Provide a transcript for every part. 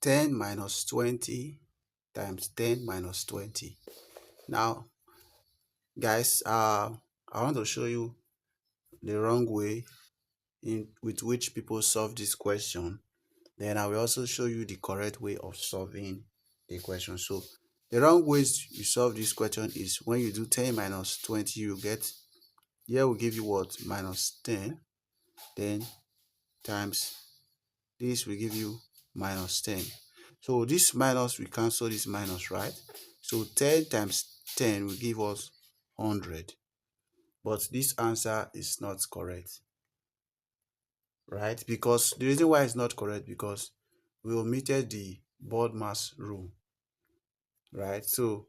10 minus 20 times 10 minus 20. Now, guys, I want to show you the wrong way with which people solve this question. Then I will also show you the correct way of solving the question. So the wrong ways you solve this question is when you do 10 minus 20, you get, here will give you what? Minus 10. Then times this will give you minus 10. So this minus, we cancel this minus, right? So 10 times 10 will give us 100. But this answer is not correct, right? Because the reason why it's not correct, because we omitted the board mass rule, right? So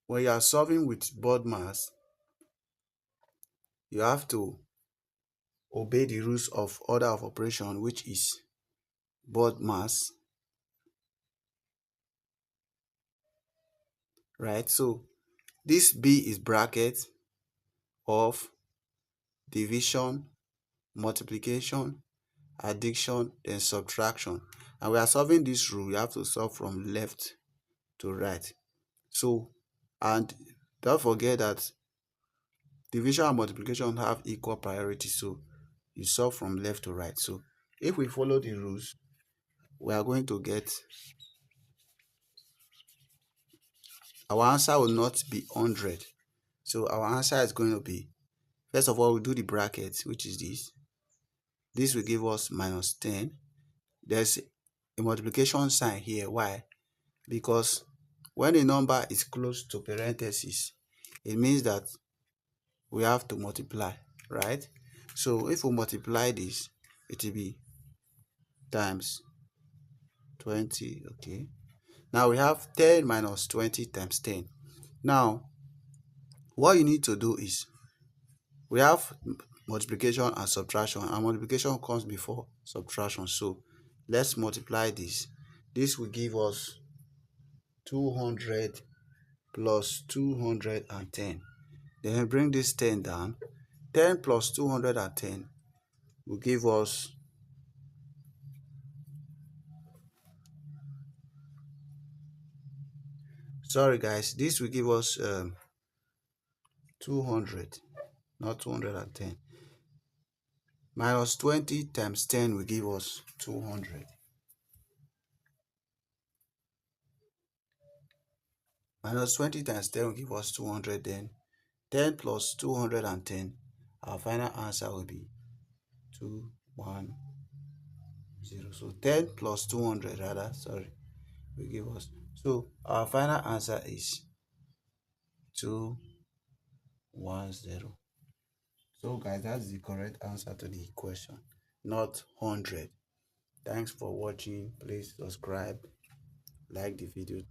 when you are solving with board mass, you have to obey the rules of order of operation, which is board mass, right? So this B is bracket of division, multiplication, addition, then subtraction. And we are solving this rule, we have to solve from left to right. So, and don't forget that division and multiplication have equal priority, so you solve from left to right. So if we follow the rules, we are going to get, our answer will not be 100. So our answer is going to be, first of all, we do the bracket, which is this. This will give us minus 10. There's a multiplication sign here. Why? Because when a number is close to parentheses, it means that we have to multiply, right? So if we multiply this, it will be times 20. Okay, now we have 10 minus 20 times 10. Now what you need to do is, we have multiplication and subtraction, and multiplication comes before subtraction. So let's multiply this. This will give us 200 plus 210. Then bring this 10 down. 10 plus 210 will give us, sorry guys, this will give us 200, not 210. Minus 20 times 10 will give us 200. Minus 20 times 10 will give us 200. Then 10 plus 210, our final answer will be 210. So 10 plus 200 rather, sorry, will give us, so our final answer is 210. So guys, that's the correct answer to the question, not 100. Thanks for watching. Please subscribe, like the video.